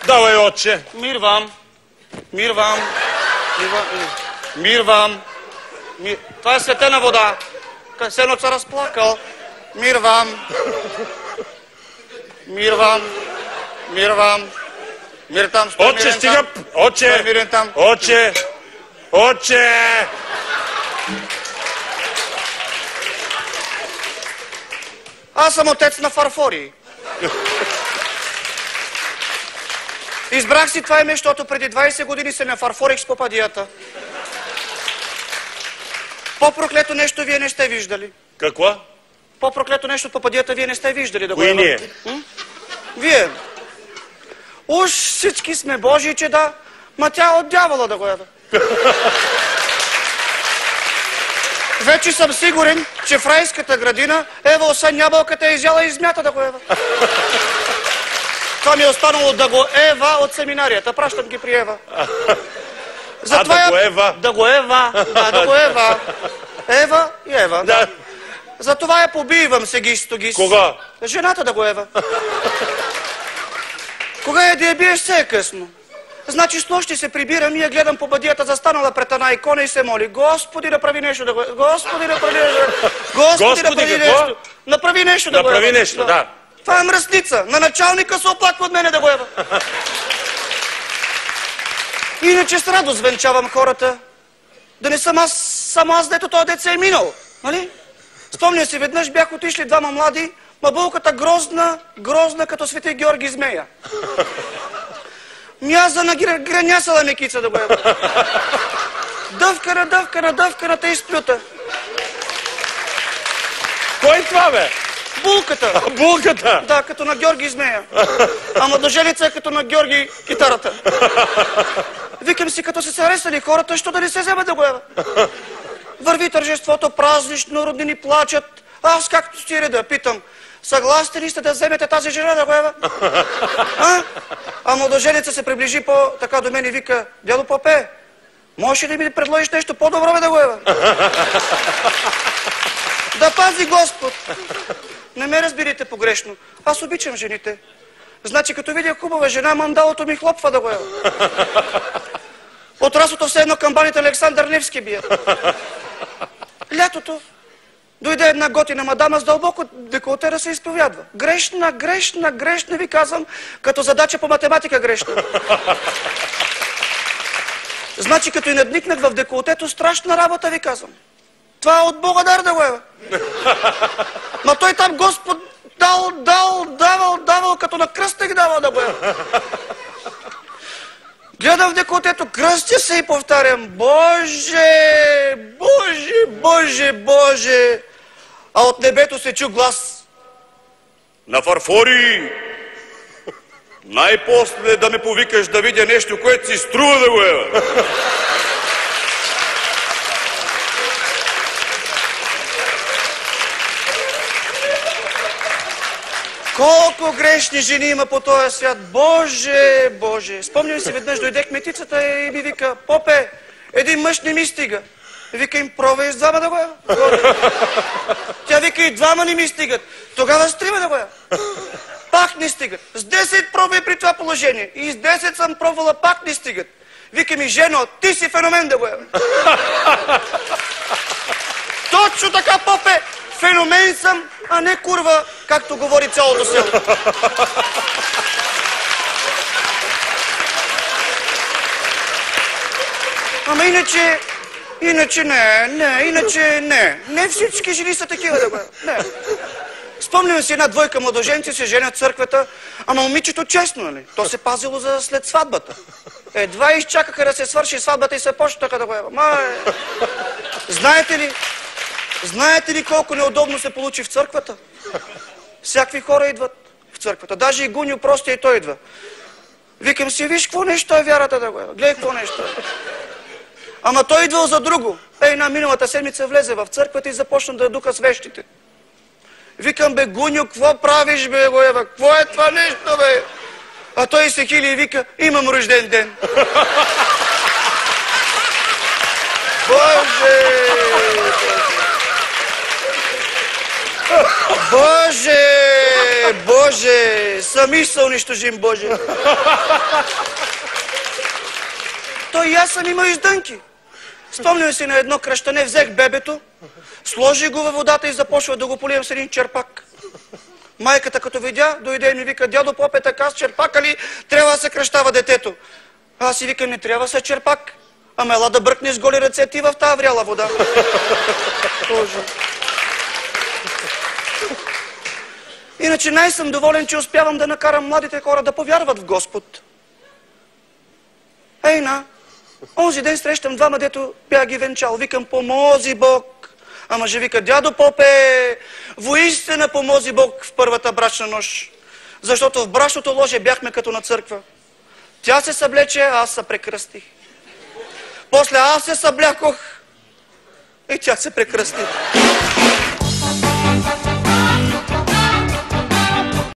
Давай, отче. Мир вам. Мир вам. Мир вам. Това е светена вода. Сенот се разплакал. Мир вам. Мир вам. Мир вам. Мир там. Отче, стига. Отче. Мирен там. Отче. Отче. Аз съм отец на фарфори. Избрах си това име, защото преди 20 години се ме фарфорих с попадията. По-проклето нещо вие не сте виждали. Какво? По-проклето нещо от попадията вие не сте виждали. Да Кои ние? Вие. Уж всички сме Божии чеда, ма тя от дявола да го яда. Вече съм сигурен, че в райската градина Ева освен ябълката е изяла и змята да го ява. Това ми е останало да го ева от семинарията. Пращам ги при Ева. Затова да го ева? Да го ева. Да, да го ева. Ева и Ева. Да. Затова я побивам сегистогис. Кога? Жената да го ева. Кога я да я биеш, все е късно. Значи с нощи се прибирам и я гледам по бадията, застанала пред една икона и се моли. Господи, направи нещо да го... Господи, направи нещо. Господи, направи нещо. Направи нещо да го... Направи нещо, да. Това е мръсница. На началника се оплаква от мене да го ева. Иначе с радост венчавам хората. Да не съм аз, само аз, дето този дет се е минал. Нали? Спомня си, веднъж бях отишли двама млади, ма булката грозна като Свети Георги Змея. Мяза на гранясала мекица да го ева. Дъвкана, те изплюта. Кой това, бе? Булката. Булката? Да, като на Георги Змея. Ама дъжелица е като на Георги китарата. Викам си, като се арестали хората, що да не се вземе да го ева. Върви тържеството празнично, роднини плачат. Аз както си реда, питам, съгласни ли сте да вземете тази жена да го ева? А младоженица се приближи така до мен и вика, дядо Попе, можеш ли да ми предложиш нещо по-добро бе да го ева? Да пази Господ! Не ме разбирайте погрешно. Аз обичам жените. Значи като видя хубава жена, мандалото ми хлопва да го ева. Отраслото все едно камбаните Александър Невски бият. Лятото дойде една готина мадама с дълбоко деколте да се изповядва. Грешна, ви казвам, като задача по математика грешна. Значи, като и надникнах в деколтето, страшна работа, ви казвам. Това е от Бога дар да го ева. Ма той там Господ давал, като на кръстник давал да го ева. Гледам в деколтето, кръстя се и повтарям, Боже, Боже, Боже, Боже. А от небето се чу глас. На фарфори! Най-после да ме повикаш да видя нещо, което си струва да го ева. Колко грешни жени има по този свят. Боже, Боже. Спомням си, веднъж дойде кметицата и ми вика, Попе, един мъж не ми стига. Вика им, пробвай с двама да го ева. Тя вика, и двама не ми стигат. Тогава с трима да го ева. Пак не стигат. С 10 пробвай при това положение. И с 10 съм пробвала, пак не стигат. Вика ми, жено, ти си феномен да го ева. Точно така, Попе. Феномен съм, а не курва, както говори цялото село. Ама иначе не. Не всички жени са такива да го... Не. Спомням си една двойка младоженци се женят в църквата, ама момичето честно, нали? То се пазило за след сватбата. Едва изчакаха да се свърши сватбата и се почнаха да го ева. Знаете ли колко неудобно се получи в църквата? Всякакви хора идват в църквата. Даже и Гуньо простия и той идва. Викам си, виж какво нещо е вярата да го ева. Гледай какво нещо е. Ама той идвал за друго. Една миналата седмица влезе в църквата и започна да духа свещите. Викам, бе, Гуньо, какво правиш, бе, го ева? Какво е това нещо, бе? А той се хили и вика, имам рожден ден. Боже! Боже, Боже, сами се унищожим, Боже. Той и аз съм имал издънки. Спомням си на едно кръщане, взех бебето, сложи го във водата и започва да го поливам с един черпак. Майката като видя, дойде и ми вика: дядо Попе, така с черпака ли трябва да се кръщава детето? Аз си викам: не трябва с черпак. Ама ела да бръкнеш с голи ръце ти в тази вряла вода. Боже. Иначе най-съм доволен, че успявам да накарам младите хора да повярват в Господ. Ей на, онзи ден срещам двама, дето бях ги венчал. Викам: помози Бог. А мъжа вика: дядо Попе, воистина помози Бог в първата брачна нощ. Защото в брачното ложе бяхме като на църква. Тя се съблече, а аз се прекръстих. После аз се съблякох и тя се прекръсти.